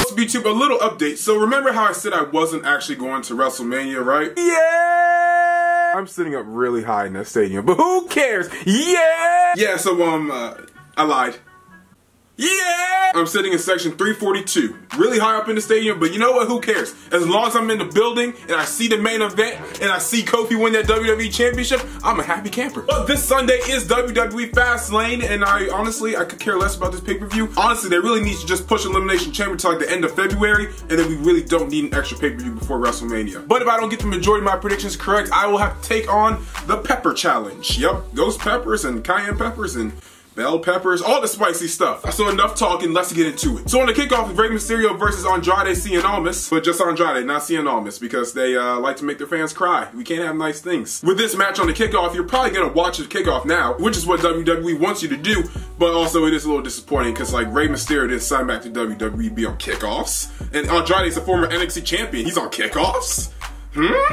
What's up, YouTube? A little update. So remember how I said I wasn't actually going to WrestleMania, right? Yeah! I'm sitting up really high in that stadium, but who cares? Yeah! Yeah, so I lied. Yeah! I'm sitting in section 342, really high up in the stadium, but you know what? Who cares? As long as I'm in the building and I see the main event and I see Kofi win that WWE Championship, I'm a happy camper. But this Sunday is WWE Fastlane, and I could care less about this pay-per-view. Honestly, they really need to just push Elimination Chamber to like the end of February, and then we really don't need an extra pay-per-view before WrestleMania. But if I don't get the majority of my predictions correct, I will have to take on the Pepper Challenge. Yep, ghost peppers and cayenne peppers and bell peppers, all the spicy stuff. So enough talking, let's get into it. So on the kickoff, Rey Mysterio versus Andrade Cien Almas, but just Andrade, not Cien Almas, because they like to make their fans cry. We can't have nice things. With this match on the kickoff, you're probably gonna watch the kickoff now, which is what WWE wants you to do, but also it is a little disappointing because like Rey Mysterio didn't sign back to WWE be on kickoffs, and Andrade's a former NXT champion, he's on kickoffs?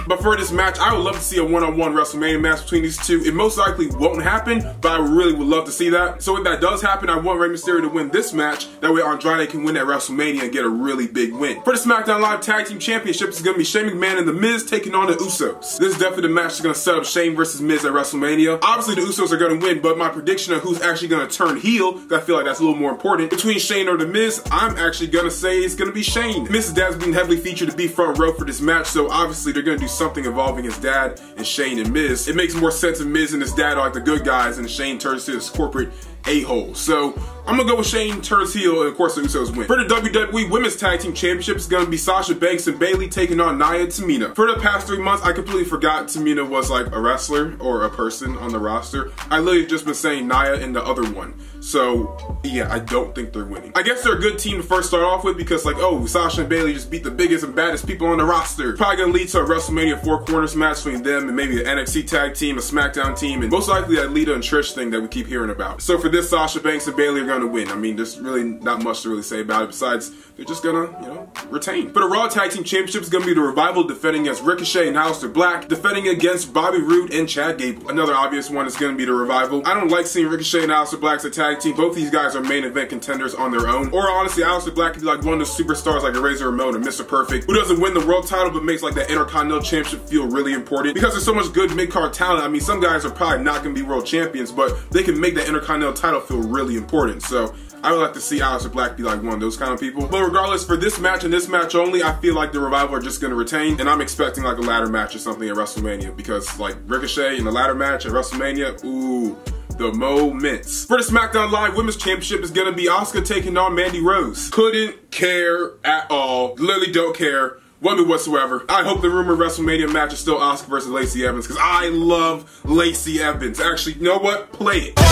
But for this match, I would love to see a one-on-one WrestleMania match between these two. It most likely won't happen, but I really would love to see that. So if that does happen, I want Rey Mysterio to win this match. That way Andrade can win at WrestleMania and get a really big win. For the SmackDown Live Tag Team Championship, it's going to be Shane McMahon and The Miz taking on the Usos. This is definitely the match that's going to set up Shane versus Miz at WrestleMania. Obviously the Usos are going to win, but my prediction of who's actually going to turn heel, I feel like that's a little more important. Between Shane or The Miz, I'm actually going to say it's going to be Shane. Miz's dad's being heavily featured to be front row for this match, so obviously they're going to do something involving his dad and Shane and Miz. It makes more sense if Miz and his dad are like the good guys and Shane turns to this corporate a-hole. So I'm gonna go with Shane turns heel, and of course the Usos win. For the WWE Women's Tag Team Championship, it's gonna be Sasha Banks and Bayley taking on Nia and Tamina. For the past 3 months, I completely forgot Tamina was like a wrestler or a person on the roster. I literally just been saying Nia and the other one. So yeah, I don't think they're winning. I guess they're a good team to first start off with because like, oh, Sasha and Bayley just beat the biggest and baddest people on the roster. Probably gonna lead to a WrestleMania 4 Corners match between them and maybe an NXT tag team, a SmackDown team, and most likely that Lita and Trish thing that we keep hearing about. So for this, Sasha Banks and Bayley are gonna win. I mean, there's really not much to really say about it besides they're just gonna, you know, retain. For the Raw Tag Team Championship, it's gonna be the Revival defending against Ricochet and Aleister Black, defending against Bobby Roode and Chad Gable. Another obvious one is gonna be the Revival. I don't like seeing Ricochet and Aleister Black as a tag team. Both these guys are main event contenders on their own. Or honestly, Aleister Black could be like one of those superstars like a Razor Ramon or Mr. Perfect, who doesn't win the world title but makes like that Intercontinental Championship feel really important. Because there's so much good mid-card talent. I mean, some guys are probably not gonna be world champions, but they can make that Intercontinental title feel really important. So I would like to see Aleister Black be like one of those kind of people. But regardless, for this match and this match only, I feel like the Revival are just going to retain. And I'm expecting like a ladder match or something at WrestleMania. Because like Ricochet in the ladder match at WrestleMania, ooh, the moments. For the SmackDown Live Women's Championship is going to be Asuka taking on Mandy Rose. Couldn't care at all. Literally don't care. Whatsoever. I hope the rumored WrestleMania match is still Asuka versus Lacey Evans because I love Lacey Evans. Actually, you know what? Play it. 1, 2,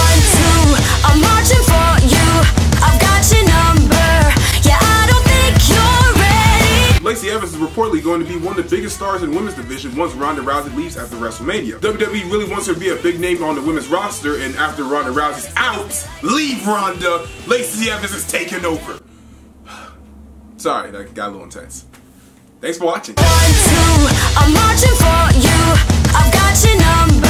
I'm marching for you. I've got your number. Yeah, I don't think you're ready. Lacey Evans is reportedly going to be one of the biggest stars in women's division once Ronda Rousey leaves after WrestleMania. WWE really wants her to be a big name on the women's roster, and after Ronda Rousey's out, leave Ronda, Lacey Evans is taking over. Sorry, that got a little intense. Thanks for watching. 1, 2, I'm marching for you. I've got your number.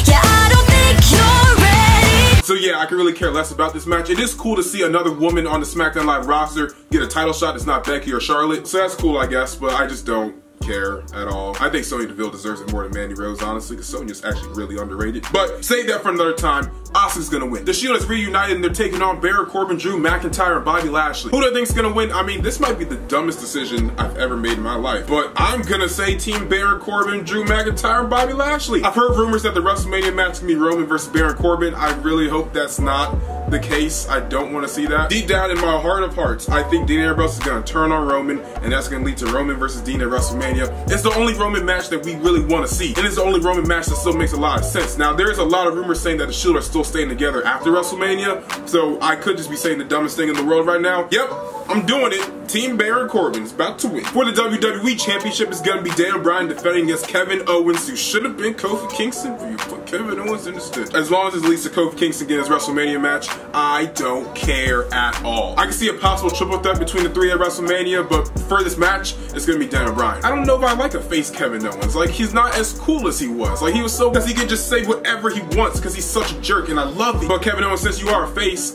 Yeah, I don't think you're ready. So yeah, I could really care less about this match. It is cool to see another woman on the SmackDown Live roster get a title shot that's not Becky or Charlotte. So that's cool, I guess, but I just don't care at all. I think Sonya Deville deserves it more than Mandy Rose, honestly, because Sonya's actually really underrated. But save that for another time. Asuka's gonna win. The Shield is reunited and they're taking on Baron Corbin, Drew McIntyre, and Bobby Lashley. Who do I think's gonna win? I mean, this might be the dumbest decision I've ever made in my life, but I'm gonna say Team Baron Corbin, Drew McIntyre, and Bobby Lashley. I've heard rumors that the WrestleMania match is gonna be Roman versus Baron Corbin. I really hope that's not the case. I don't want to see that. Deep down in my heart of hearts, I think Dean Ambrose is gonna turn on Roman, and that's gonna lead to Roman versus Dean at WrestleMania. It's the only Roman match that we really want to see, and it's the only Roman match that still makes a lot of sense. Now, there's a lot of rumors saying that the Shield are still staying together after WrestleMania, so I could just be saying the dumbest thing in the world right now. Yep, I'm doing it. Team Baron Corbin is about to win. For the WWE Championship, it's gonna be Daniel Bryan defending against Kevin Owens, who should have been Kofi Kingston, but you put Kevin Owens in the stitch. As long as it leads to Kofi Kingston getting his WrestleMania match, I don't care at all. I can see a possible triple threat between the three at WrestleMania, but for this match, it's gonna be Daniel Bryan. I don't know if I like to face Kevin Owens. Like, he's not as cool as he was. Like, he was so, because he can just say whatever he wants because he's such a jerk, and I love it. But Kevin Owens, since you are a face,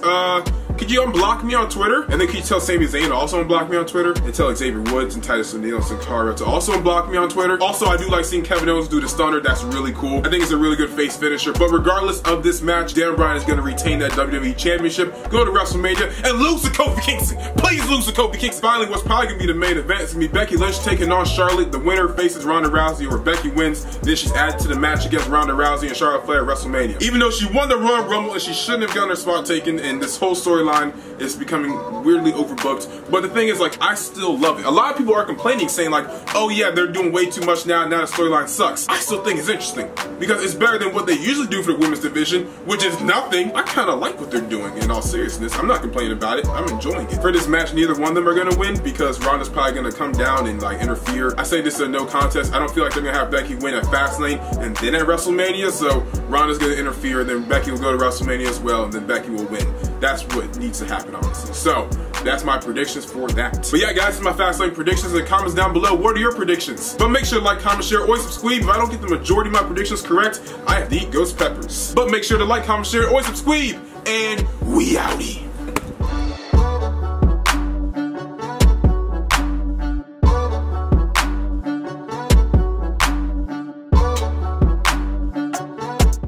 could you unblock me on Twitter? And then could you tell Sami Zayn to also unblock me on Twitter? And tell Xavier Woods and Titus O'Neil and Sin Cara to also unblock me on Twitter. Also, I do like seeing Kevin Owens do the stunner. That's really cool. I think it's a really good face finisher. But regardless of this match, Daniel Bryan is going to retain that WWE Championship, go to WrestleMania, and lose to Kofi Kingston. Please lose to Kofi Kingston. Finally, what's probably going to be the main event. It's going to be Becky Lynch taking on Charlotte. The winner faces Ronda Rousey, or Becky wins. Then she's added to the match against Ronda Rousey and Charlotte Flair at WrestleMania. Even though she won the Royal Rumble and she shouldn't have gotten her spot taken, and this whole storyline is becoming weirdly overbooked. But the thing is, like, I still love it. A lot of people are complaining, saying like, oh yeah, they're doing way too much now the storyline sucks. I still think it's interesting because it's better than what they usually do for the women's division, which is nothing. I kind of like what they're doing, in all seriousness. I'm not complaining about it. I'm enjoying it. For this match, neither one of them are going to win because Ronda's probably going to come down and like interfere. I say this is a no contest. I don't feel like they're going to have Becky win at Fastlane and then at WrestleMania, so Ronda's going to interfere, and then Becky will go to WrestleMania as well, and then Becky will win. That's what needs to happen, honestly. So that's my predictions for that. But yeah, guys, this is my Fastlane predictions. In the comments down below, what are your predictions? But make sure to like, comment, share, always subscribe. If I don't get the majority of my predictions correct, I have to eat ghost peppers. But make sure to like, comment, share, always subscribe, and we outie.